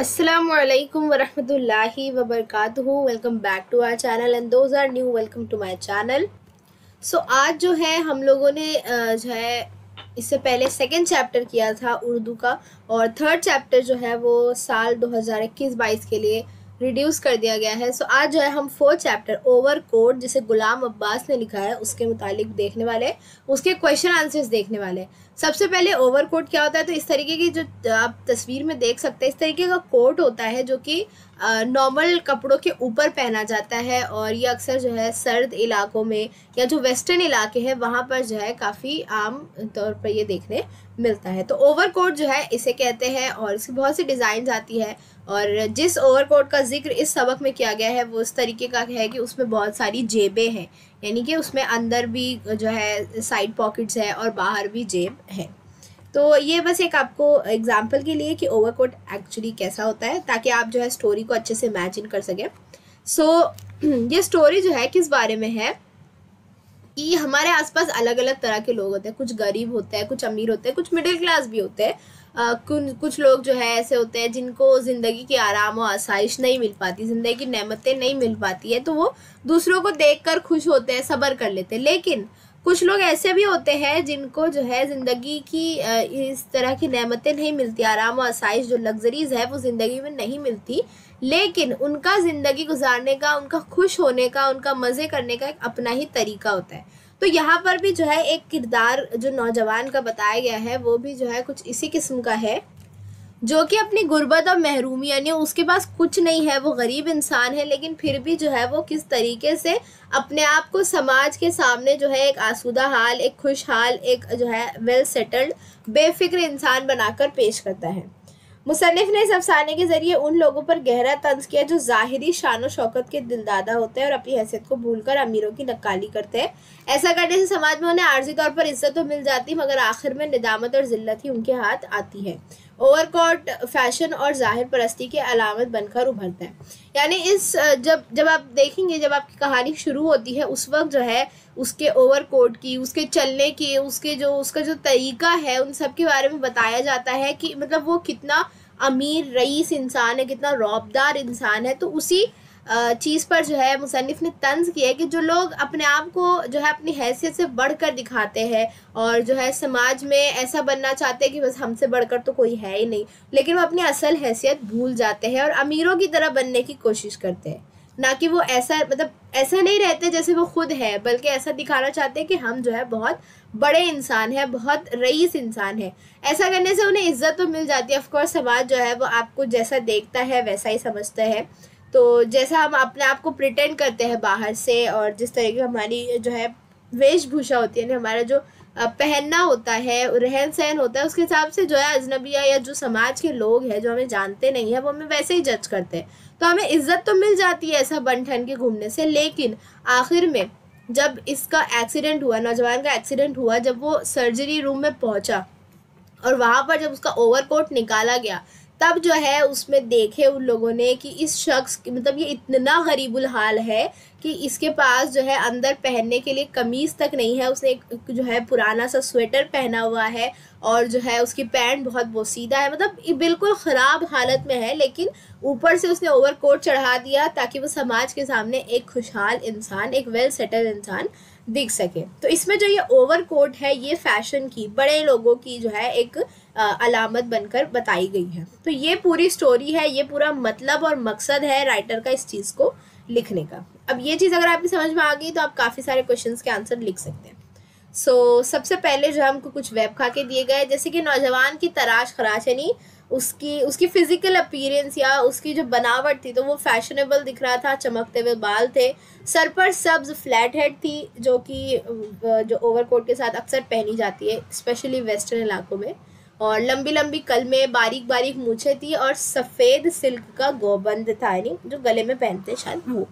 Assalamualaikum warahmatullahi wabarakatuh. Welcome back to our channel and those are new welcome to my channel. So आज जो है हम लोगों ने जो है इससे पहले सेकंड चैप्टर किया था उर्दू का, और थर्ड चैप्टर जो है वो साल 2021-22 के लिए रिड्यूस कर दिया गया है. सो आज जो है हम फोर्थ चैप्टर ओवरकोट, जिसे गुलाम अब्बास ने लिखा है, उसके मुतालिक देखने वाले, उसके क्वेश्चन आंसर्स देखने वाले. सबसे पहले ओवरकोट क्या होता है, तो इस तरीके की जो आप तस्वीर में देख सकते हैं, इस तरीके का कोट होता है जो कि नॉर्मल कपड़ों के ऊपर पहना जाता है, और ये अक्सर जो है सर्द इलाकों में या जो वेस्टर्न इलाके हैं वहाँ पर जो है काफ़ी आम तौर पर ये देखने मिलता है. तो ओवरकोट जो है इसे कहते हैं, और इसकी बहुत सी डिज़ाइन आती है. और जिस ओवरकोट का जिक्र इस सबक में किया गया है वो इस तरीके का है कि उसमें बहुत सारी जेबें हैं, यानी कि उसमें अंदर भी जो है साइड पॉकेट्स है और बाहर भी जेब है. तो ये बस एक आपको एग्जांपल के लिए कि ओवरकोट एक्चुअली कैसा होता है, ताकि आप जो है स्टोरी को अच्छे से इमेजिन कर सकें. सो ये स्टोरी जो है किस बारे में है कि हमारे आसपास अलग अलग तरह के लोग होते हैं. कुछ गरीब होते हैं, कुछ अमीर होते हैं, कुछ मिडिल क्लास भी होते हैं. कुछ लोग जो है ऐसे होते हैं जिनको ज़िंदगी की आराम और आसाइश नहीं मिल पाती, ज़िंदगी की नेमतें नहीं मिल पाती है, तो वो दूसरों को देखकर खुश होते हैं, सब्र कर लेते हैं. लेकिन कुछ लोग ऐसे भी होते हैं जिनको जो है ज़िंदगी की इस तरह की नेमतें नहीं मिलती, आराम और आसाइश जो लग्जरीज़ है वो ज़िंदगी में नहीं मिलती, लेकिन उनका ज़िंदगी गुजारने का, उनका खुश होने का, उनका मज़े करने का एक अपना ही तरीका होता है. तो यहाँ पर भी जो है एक किरदार जो नौजवान का बताया गया है वो भी जो है कुछ इसी किस्म का है, जो कि अपनी गुर्बत और महरूमी, यानी उसके पास कुछ नहीं है, वो गरीब इंसान है, लेकिन फिर भी जो है वो किस तरीके से अपने आप को समाज के सामने जो है एक आसूदा हाल, एक खुशहाल, एक जो है वेल सेटल्ड, बेफिक्र इंसान बनाकर पेश करता है. मुसन्निफ ने इस अफसाने के ज़रिए उन लोगों पर गहरा तंज किया जो ज़ाहिरी शान और शौकत के दिलदादा होते हैं और अपनी हैसियत को भूलकर अमीरों की नक्काली करते हैं. ऐसा करने से समाज में उन्हें आर्जी तौर पर इज्जत तो मिल जाती, मगर आखिर में निदामत और जिल्लत ही उनके हाथ आती है. ओवरकोट फैशन और ज़ाहिर परस्ती की अलामत बनकर उभरता है. यानी इस जब आप देखेंगे, जब आपकी कहानी शुरू होती है, उस वक्त जो है उसके ओवरकोट की, उसके चलने की, उसका जो तरीका है, उन सब के बारे में बताया जाता है कि मतलब वो कितना अमीर रईस इंसान है, कितना रौबदार इंसान है. तो उसी चीज़ पर जो है मुसन्निफ ने तंज किया है कि जो लोग अपने आप को जो है अपनी हैसियत से बढ़कर दिखाते हैं और जो है समाज में ऐसा बनना चाहते हैं कि बस हमसे बढ़कर तो कोई है ही नहीं, लेकिन वो अपनी असल हैसियत भूल जाते हैं और अमीरों की तरह बनने की कोशिश करते हैं. ना कि वो ऐसा नहीं रहते जैसे वो खुद है, बल्कि ऐसा दिखाना चाहते हैं कि हम जो है बहुत बड़े इंसान हैं, बहुत रईस इंसान है. ऐसा करने से उन्हें इज्जत तो मिल जाती है. ऑफकोर्स समाज जो है वो आपको जैसा देखता है वैसा ही समझता है. तो जैसा हम अपने आप को प्रिटेंड करते हैं बाहर से, और जिस तरह की हमारी जो है वेशभूषा होती है, हमारा जो पहनना होता है, रहन सहन होता है, उसके हिसाब से जो है अजनबिया या जो समाज के लोग हैं जो हमें जानते नहीं है वो हमें वैसे ही जज करते हैं. तो हमें इज्जत तो मिल जाती है ऐसा बन ठन के घूमने से. लेकिन आखिर में जब इसका एक्सीडेंट हुआ, नौजवान का एक्सीडेंट हुआ, जब वो सर्जरी रूम में पहुंचा और वहाँ पर जब उसका ओवरकोट निकाला गया, तब जो है उसमें देखे उन लोगों ने कि इस शख्स की मतलब ये इतना गरीबुल हाल है कि इसके पास जो है अंदर पहनने के लिए कमीज़ तक नहीं है. उसने एक जो है पुराना सा स्वेटर पहना हुआ है और जो है उसकी पैंट बहुत बोसीदा है, मतलब ये बिल्कुल ख़राब हालत में है. लेकिन ऊपर से उसने ओवरकोट चढ़ा दिया ताकि वो समाज के सामने एक खुशहाल इंसान, एक वेल सेटल इंसान दिख सके. तो इसमें जो ये ओवरकोट है ये फैशन की, बड़े लोगों की जो है एक अलामत बनकर बताई गई है. तो ये पूरी स्टोरी है, ये पूरा मतलब और मकसद है राइटर का इस चीज़ को लिखने का. अब ये चीज़ अगर आपकी समझ में आ गई तो आप काफ़ी सारे क्वेश्चंस के आंसर लिख सकते हैं. सबसे पहले जो हमको कुछ वेब खाके दिए गए, जैसे कि नौजवान की तराश खराश, यानी उसकी फिजिकल अपीयरेंस या उसकी जो बनावट थी तो वो फैशनेबल दिख रहा था. चमकते हुए बाल थे, सर पर सब्ज फ्लैट हेड थी जो कि जो ओवरकोट के साथ अक्सर पहनी जाती है स्पेशली वेस्टर्न इलाकों में, और लंबी लंबी कलमें, बारीक बारीक मूछें थी और सफ़ेद सिल्क का गोबंद था, यानी जो गले में पहनते शायद वो.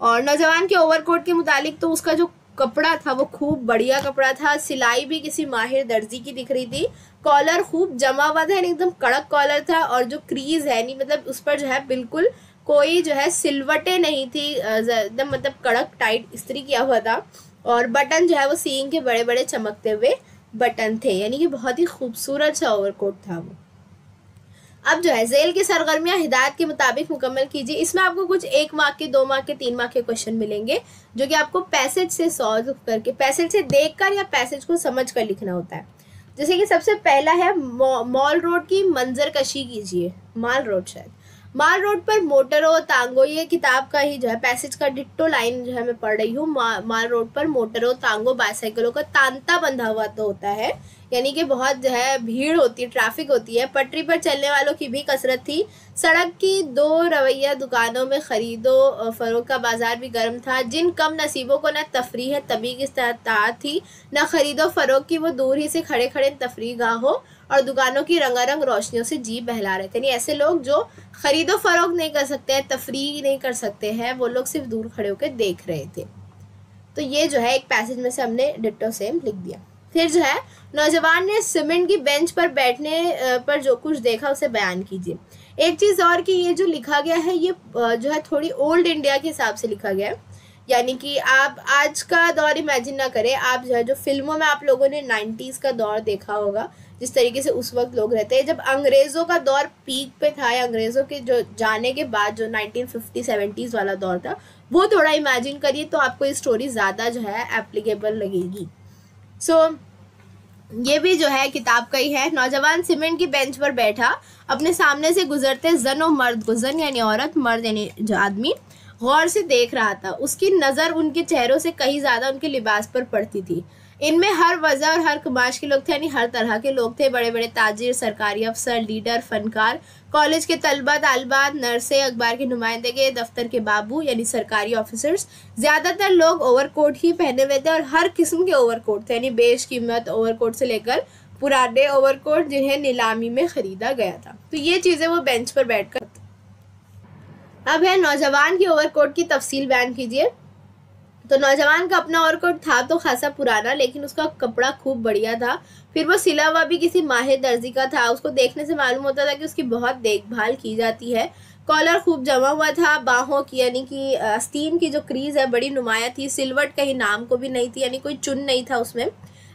और नौजवान के ओवरकोट के मुतालिक तो उसका जो कपड़ा था वो खूब बढ़िया कपड़ा था. सिलाई भी किसी माहिर दर्जी की दिख रही थी. कॉलर खूब जमा हुआ था, एकदम कड़क कॉलर था, और जो क्रीज है नहीं मतलब उस पर जो है बिल्कुल कोई जो है सिलवटें नहीं थी, एकदम मतलब कड़क टाइट इस्त्री किया हुआ था. और बटन जो है वो सींग के बड़े बड़े चमकते हुए बटन थे, यानी कि बहुत ही खूबसूरत सा ओवरकोट था वो. अब जो है झेल की सरगर्मियां हिदायत के मुताबिक मुकम्मल कीजिए। इसमें आपको कुछ 1 मार्क के, 2 मार्क के, 3 मार्क के क्वेश्चन मिलेंगे जो कि आपको पैसेज से सॉल्व करके, पैसेज से देखकर या पैसेज को समझ कर लिखना होता है। जैसे कि सबसे पहला है मॉल रोड की मंजर कशी कीजिए। माल रोड, शायद माल रोड पर मोटरों तांगों, ये किताब का ही जो है पैसेज का डिट्टो लाइन जो है मैं पढ़ रही हूँ। माल रोड पर मोटरों तांगों बाइसाइकिलों का तांता बंधा हुआ तो होता है, यानी कि बहुत जो है भीड़ होती है, ट्रैफिक होती है। पटरी पर चलने वालों की भी कसरत थी। सड़क की 2 रवैया दुकानों में खरीदो फरोख का बाजार भी गर्म था। जिन कम नसीबों को न तफरीह तबी की इस्तात थी, न खरीदो फरोख की, वो दूर ही से खड़े खड़े तफरीह गाहों और दुकानों की रंगारंग रोशनियों से जी बहला रहे थे। यानी ऐसे लोग जो खरीदो फरोख नहीं कर सकते हैं, तफरीह नहीं कर सकते हैं, वो लोग सिर्फ दूर खड़े होकर देख रहे थे। तो ये जो है एक पैसेज में से हमने डिट्टो सेम लिख दिया। फिर जो है नौजवान ने सीमेंट की बेंच पर बैठने पर जो कुछ देखा उसे बयान कीजिए। एक चीज़ और कि ये जो लिखा गया है ये जो है थोड़ी ओल्ड इंडिया के हिसाब से लिखा गया है, यानी कि आप आज का दौर इमेजिन ना करें। आप जो है जो फिल्मों में आप लोगों ने 90s का दौर देखा होगा, जिस तरीके से उस वक्त लोग रहते हैं, जब अंग्रेज़ों का दौर पीक पे था या अंग्रेज़ों के जो जाने के बाद जो 1950-70s वाला दौर था, वो थोड़ा इमेजिन करिए तो आपको ये स्टोरी ज़्यादा जो है एप्लीकेबल लगेगी। ये भी जो है किताब का ही है। नौजवान सीमेंट की बेंच पर बैठा अपने सामने से गुजरते जन और मर्द को, जन यानी औरत, मर्द यानी जो आदमी, गौर से देख रहा था। उसकी नज़र उनके चेहरों से कहीं ज़्यादा उनके लिबास पर पड़ती थी। इनमें हर वजह और हर कमाश के लोग थे, यानी हर तरह के लोग थे। बड़े बड़े ताजिर, सरकारी अफसर, लीडर, फनकार, कॉलेज के तलबा तालिबात, नर्सें, अखबार के नुमाइंदे, दफ्तर के बाबू यानी सरकारी ऑफिसर्स। ज़्यादातर लोग ओवरकोट ही पहने हुए थे और हर किस्म के ओवरकोट थे, यानी बेशकीमत ओवरकोट से लेकर पुराने ओवरकोट जिन्हें नीलामी में ख़रीदा गया था। तो ये चीज़ें वो बेंच पर बैठ कर। अब है नौजवान की ओवरकोट की तफसील बयान कीजिए। तो नौजवान का अपना ओवरकोट था तो खासा पुराना, लेकिन उसका कपड़ा खूब बढ़िया था। फिर वो सिला हुआ भी किसी माहिर दर्जी का था। उसको देखने से मालूम होता था कि उसकी बहुत देखभाल की जाती है। कॉलर खूब जमा हुआ था। बाहों की यानी कि आस्तीन की जो क्रीज है बड़ी नुमाया थी। सिलवट कहीं नाम को भी नहीं थी, यानी कोई चुन नहीं था उसमें।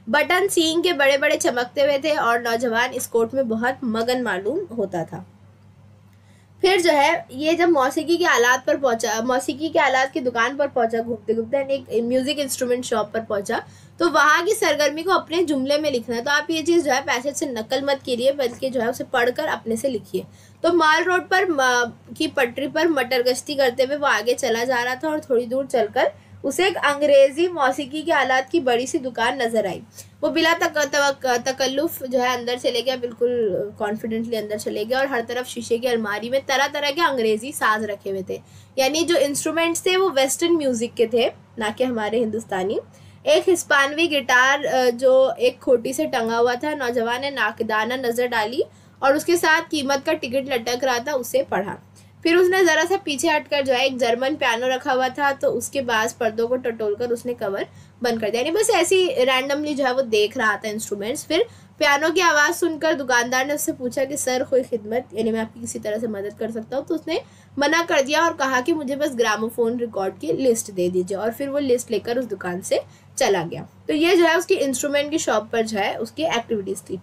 बटन सींग के बड़े बड़े चमकते हुए थे और नौजवान इस कोट में बहुत मगन मालूम होता था। फिर जो है ये जब मौसीकी के आलात पर पहुंचा, मौसीकी के आलात की दुकान पर पहुंचा, घूमते घूमते एक म्यूजिक इंस्ट्रूमेंट शॉप पर पहुंचा, तो वहाँ की सरगर्मी को अपने जुमले में लिखना है। तो आप ये चीज़ जो है पैसेज से नकल मत कीजिए, बल्कि जो है उसे पढ़कर अपने से लिखिए। तो माल रोड पर की पटरी पर मटर गश्ती करते हुए वो आगे चला जा रहा था और थोड़ी दूर चलकर उसे एक अंग्रेजी मौसीकी के आलात की बड़ी सी दुकान नजर आई। वो बिला तकल्लुफ जो है अंदर चले गया, बिल्कुल कॉन्फिडेंटली अंदर चले गया और हर तरफ शीशे की अलमारी में तरह तरह के अंग्रेजी साज रखे हुए थे, यानी जो इंस्ट्रूमेंट्स थे वो वेस्टर्न म्यूजिक के थे, ना कि हमारे हिंदुस्तानी। एक हिस्पानवी गिटार जो एक खोटी से टंगा हुआ था। नौजवान ने नाकदाना नजर डाली और उसके साथ कीमत का टिकट लटक रहा था, उसे पढ़ा। फिर उसने ज़रा सा पीछे हटकर जो है एक जर्मन पियानो रखा हुआ था, तो उसके बाद पर्दों को टटोलकर उसने कवर बंद कर दिया। यानी बस ऐसी रैंडमली जो है वो देख रहा था इंस्ट्रूमेंट्स। फिर पियानो की आवाज़ सुनकर दुकानदार ने उससे पूछा कि सर कोई खिदमत, यानी मैं आपकी किसी तरह से मदद कर सकता हूँ। तो उसने मना कर दिया और कहा कि मुझे बस ग्रामोफोन रिकॉर्ड की लिस्ट दे दीजिए, और फिर वो लिस्ट लेकर उस दुकान से चला गया। तो ये जो है उसकी इंस्ट्रूमेंट की शॉप पर जो है उसकी एक्टिविटीज़ थी।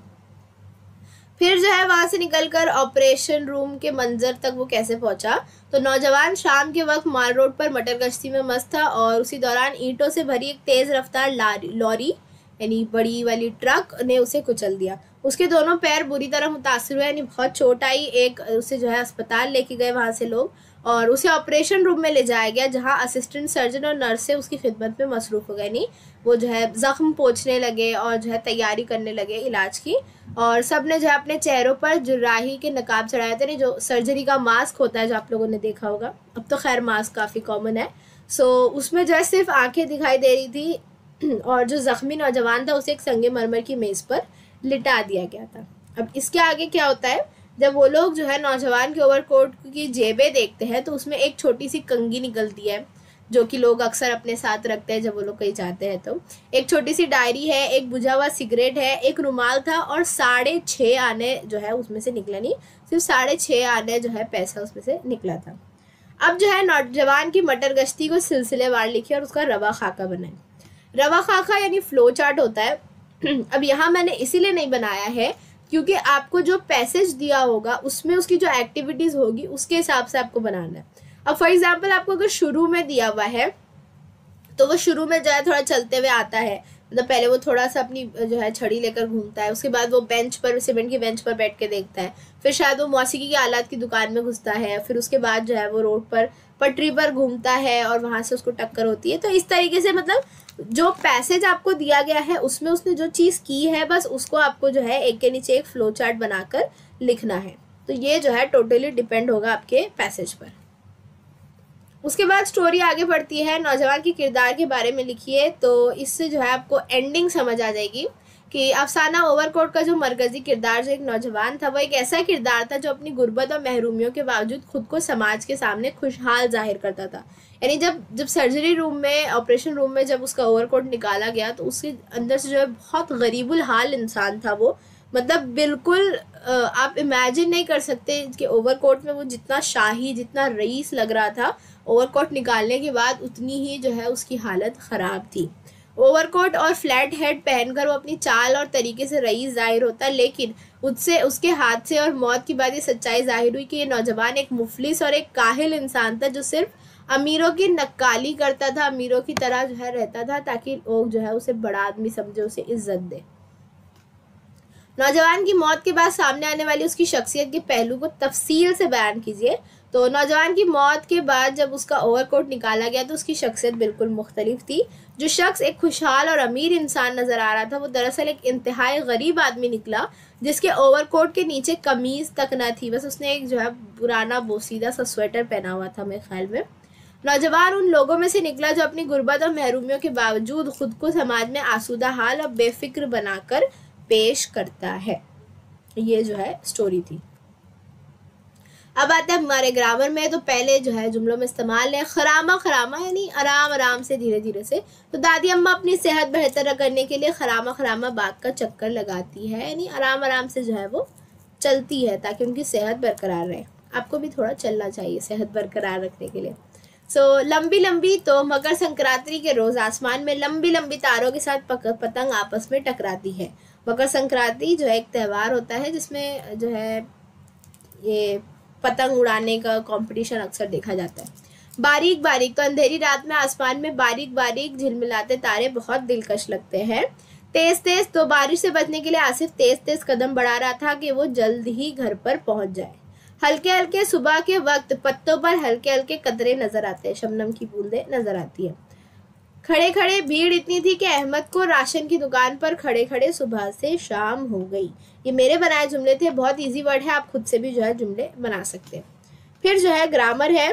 फिर जो है वहाँ से निकलकर ऑपरेशन रूम के मंजर तक वो कैसे पहुँचा। तो नौजवान शाम के वक्त माल रोड पर मटर गश्ती में मस्त था और उसी दौरान ईंटों से भरी एक तेज़ रफ्तार लॉरी यानी बड़ी वाली ट्रक ने उसे कुचल दिया। उसके दोनों पैर बुरी तरह मुतासिर हुए, यानी बहुत चोट आई। एक उसे जो है अस्पताल लेके गए वहाँ से लोग और उसे ऑपरेशन रूम में ले जाया गया, जहाँ असिस्टेंट सर्जन और नर्सें उसकी खिदमत में मसरूफ़ हो गए। नहीं वो जो है ज़ख्म पोंछने लगे और जो है तैयारी करने लगे इलाज की, और सब ने जो है अपने चेहरों पर जुर्राही के नकाब चढ़ाए थे, नहीं जो सर्जरी का मास्क होता है जो आप लोगों ने देखा होगा। अब तो खैर मास्क काफ़ी कॉमन है। उसमें जो है सिर्फ आँखें दिखाई दे रही थी और जो ज़ख्मी नौजवान था उसे एक संगे मरमर की मेज़ पर लिटा दिया गया था। अब इसके आगे क्या होता है, जब वो लोग जो है नौजवान के ओवरकोट की जेबें देखते हैं तो उसमें एक छोटी सी कंघी निकलती है, जो कि लोग अक्सर अपने साथ रखते हैं जब वो लोग कहीं जाते हैं। तो एक छोटी सी डायरी है, एक बुझा हुआ सिगरेट है, एक रुमाल था और 6.5 आने जो है उसमें से निकला, नहीं सिर्फ 6.5 आने जो है पैसा उसमें से निकला था। अब जो है नौजवान की मटर गश्ती को सिलसिलेवार लिखी और उसका रवा खाका बनाए। रवा खाका यानी फ्लो चार्ट होता है। अब यहाँ मैंने इसीलिए नहीं बनाया है क्योंकि आपको जो पैसेज दिया होगा उसमें उसकी जो एक्टिविटीज़ होगी उसके हिसाब से आपको बनाना है। अब फॉर एग्जाम्पल आपको अगर शुरू में दिया हुआ है तो वो शुरू में जो है थोड़ा चलते हुए आता है, मतलब पहले वो थोड़ा सा अपनी जो है छड़ी लेकर घूमता है, उसके बाद वो बेंच पर, सीमेंट की बेंच पर बैठ के देखता है, फिर शायद वो मौसीकी के आलात की दुकान में घुसता है, फिर उसके बाद जो है वो रोड पर पटरी पर घूमता है और वहाँ से उसको टक्कर होती है। तो इस तरीके से मतलब जो पैसेज आपको दिया गया है उसमें उसने जो चीज़ की है बस उसको आपको जो है एक के नीचे एक फ्लो चार्ट बनाकर लिखना है। तो ये जो है टोटली डिपेंड होगा आपके पैसेज पर। उसके बाद स्टोरी आगे बढ़ती है, नौजवान के किरदार के बारे में लिखिए। तो इससे जो है आपको एंडिंग समझ आ जाएगी कि अफसाना ओवरकोट का जो मरकजी किरदार जो एक नौजवान था वो एक ऐसा किरदार था जो अपनी गुर्बत और महरूमियों के बावजूद खुद को समाज के सामने खुशहाल जाहिर करता था। यानी जब सर्जरी रूम में, ऑपरेशन रूम में जब उसका ओवरकोट निकाला गया तो उसके अंदर से जो है बहुत गरीबुल हाल इंसान था वो, मतलब बिल्कुल आप इमेजिन नहीं कर सकते कि ओवरकोट में वो जितना शाही, जितना रईस लग रहा था, ओवरकोट निकालने के बाद उतनी ही जो है उसकी हालत ख़राब थी। ओवरकोट और फ्लैट हेड पहनकर वो अपनी चाल और तरीके से रईस जाहिर होता, लेकिन उसके हादसे और मौत के बाद ये सच्चाई जाहिर हुई कि ये नौजवान एक मुफलिस और एक काहिल इंसान था जो सिर्फ अमीरों की नक्काली करता था, अमीरों की तरह जो है रहता था ताकि लोग जो है उसे बड़ा आदमी समझे, उसे इज्जत दे। नौजवान की मौत के बाद सामने आने वाली उसकी शख्सियत के पहलू को तफसील से बयान कीजिए। तो नौजवान की मौत के बाद जब उसका ओवरकोट निकाला गया तो उसकी शख्सियत बिल्कुल मुख्तलिफ थी। जो शख्स एक खुशहाल और अमीर इंसान नज़र आ रहा था वो दरअसल एक इंतहाई गरीब आदमी निकला जिसके ओवरकोट के नीचे कमीज़ तक न थी, बस उसने एक जो है पुराना बोसीदा सा स्वेटर पहना हुआ था मेरे ख्याल में। नौजवान उन लोगों में से निकला जो अपनी गुर्बत और महरूमियों के बावजूद खुद को समाज में आसूदा हाल और बेफिक्र बनाकर पेश करता है। ये जो है स्टोरी थी। अब आते हैं हमारे ग्रामर में। तो पहले जो है जुमलों में इस्तेमाल है खरामा खरामा, यानी आराम आराम से, धीरे धीरे से। तो दादी अम्मा अपनी सेहत बेहतर करने के लिए खरामा खरामा बाग का चक्कर लगाती है, यानी आराम आराम से जो है वो चलती है ताकि उनकी सेहत बरकरार रहे। आपको भी थोड़ा चलना चाहिए सेहत बरकरार रखने के लिए। लंबी लंबी, तो मकर संक्रांति के रोज़ आसमान में लंबी लंबी तारों के साथ पतंग आपस में टकराती है। मकर संक्रांति जो है एक त्यौहार होता है जिसमें जो है ये पतंग उड़ाने का कंपटीशन अक्सर देखा जाता है। बारीक बारीक, तो अंधेरी रात में आसमान में बारीक बारीक झिलमिलाते तारे बहुत दिलकश लगते हैं। तेज तेज, तो बारिश से बचने के लिए आसिफ तेज तेज कदम बढ़ा रहा था कि वो जल्द ही घर पर पहुंच जाए। हल्के हल्के, सुबह के वक्त पत्तों पर हल्के हल्के कतरे नजर आते हैं, शबनम की बूंदें नजर आती है। खड़े खड़े, भीड़ इतनी थी कि अहमद को राशन की दुकान पर खड़े खड़े सुबह से शाम हो गई। ये मेरे बनाए जुमले थे, बहुत इजी वर्ड है, आप खुद से भी जो है जुमले बना सकते हैं। फिर जो है ग्रामर है,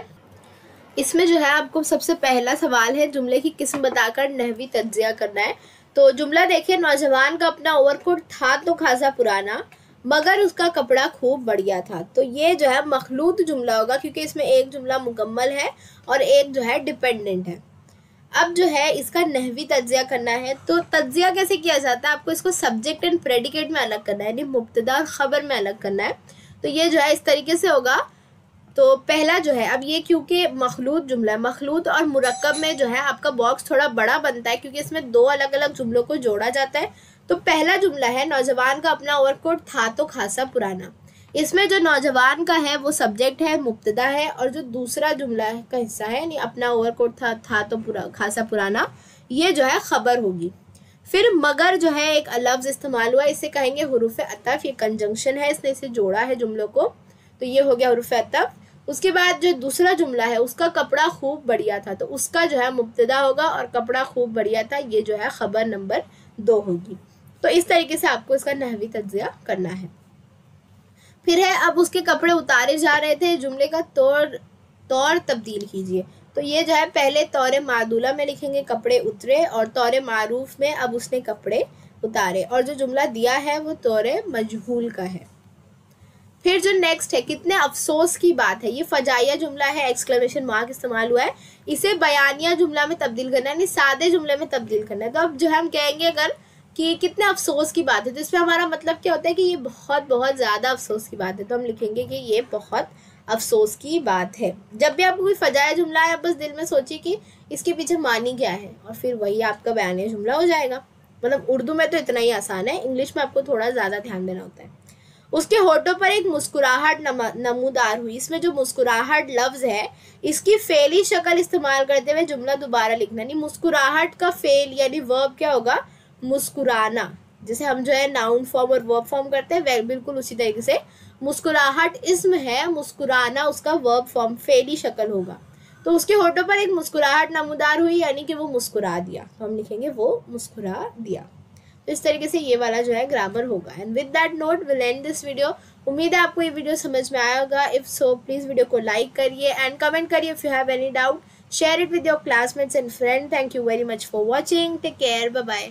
इसमें जो है आपको सबसे पहला सवाल है जुमले की किस्म बताकर नहवी तज्जिया करना है। तो जुमला देखिए, नौजवान का अपना ओवरकोट था तो खासा पुराना मगर उसका कपड़ा खूब बढ़िया था। तो ये जो है मखलूत जुमला होगा क्योंकि इसमें एक जुमला मुकम्मल है और एक जो है डिपेंडेंट है। अब जो है इसका नहवी तज्जिया करना है। तो तज्जिया कैसे किया जाता है, आपको इसको सब्जेक्ट एंड प्रेडिकेट में अलग करना है, यानी मुब्तदा और खबर में अलग करना है। तो ये जो है इस तरीके से होगा। तो पहला जो है, अब ये क्योंकि मखलूत जुमला है, मखलूत और मुरक्कब में जो है आपका बॉक्स थोड़ा बड़ा बनता है क्योंकि इसमें दो अलग अलग जुमलों को जोड़ा जाता है। तो पहला जुमला है, नौजवान का अपना ओवरकोट था तो खासा पुराना। इसमें जो नौजवान का है वो सब्जेक्ट है, मुब्तदा है, और जो दूसरा जुमला का हिस्सा है यानी अपना ओवरकोट था तो खासा पुराना, ये जो है खबर होगी। फिर मगर जो है एक लफ्ज़ इस्तेमाल हुआ, इसे कहेंगे हुरूफ अतफ, ये कंजंक्शन है, इसने इसे जोड़ा है जुमलों को, तो ये हो गया हुरूफ अतफ। उसके बाद जो दूसरा जुमला है, उसका कपड़ा खूब बढ़िया था, तो उसका जो है मुब्तदा होगा और कपड़ा खूब बढ़िया था, ये जो है खबर नंबर 2 होगी। तो इस तरीके से आपको इसका नहवी तज्जिया करना है। फिर है, अब उसके कपड़े उतारे जा रहे थे, जुमले का तौर तब्दील कीजिए। तो ये जो है पहले तौरे मादूला में लिखेंगे कपड़े उतरे, और तौरे मारूफ में अब उसने कपड़े उतारे, और जो जुमला दिया है वो तौरे मजहूल का है। फिर जो नेक्स्ट है, कितने अफसोस की बात है, ये फजाइया जुमला है, एक्सक्लेमेशन मार्क इस्तेमाल हुआ है, इसे बयानिया जुमला में तब्दील करना है, यानी सादे जुमले में तब्दील करना है। तो अब जो है हम कहेंगे अगर कि कितने अफसोस की बात है, तो इसमें हमारा मतलब क्या होता है कि ये बहुत बहुत ज़्यादा अफसोस की बात है, तो हम लिखेंगे कि ये बहुत अफसोस की बात है। जब भी आपको कोई फजाया जुमला है, आप बस दिल में सोचिए कि इसके पीछे मानी क्या है, और फिर वही आपका बयानिया जुमला हो जाएगा। मतलब उर्दू में तो इतना ही आसान है, इंग्लिश में आपको थोड़ा ज़्यादा ध्यान देना होता है। उसके होठों पर एक मुस्कुराहट नमूदार हुई। इसमें जो मुस्कुराहट लफ्ज है इसकी फेली शक्ल इस्तेमाल करते हुए जुमला दोबारा लिखना। नहीं, मुस्कुराहट का फेल यानी वर्ब क्या होगा, मुस्कुराना। जैसे हम जो है नाउन फॉर्म और वर्ब फॉर्म करते हैं बिल्कुल उसी तरीके से मुस्कुराहट इस्म है, मुस्कुराना उसका वर्ब फॉर्म फेली शक्ल होगा। तो उसके होठों पर एक मुस्कुराहट नमूदार हुई यानी कि वो मुस्कुरा दिया, तो हम लिखेंगे वो मुस्कुरा दिया। तो इस तरीके से ये वाला जो है ग्रामर होगा। And with that note will end this video. उम्मीद है आपको ये वीडियो समझ में आया होगा। इफ सो प्लीज वीडियो को लाइक करिए एंड कमेंट करिए if you have any doubt. Share it with your classmates and friend. Thank you very much for watching. Take care, bye bye.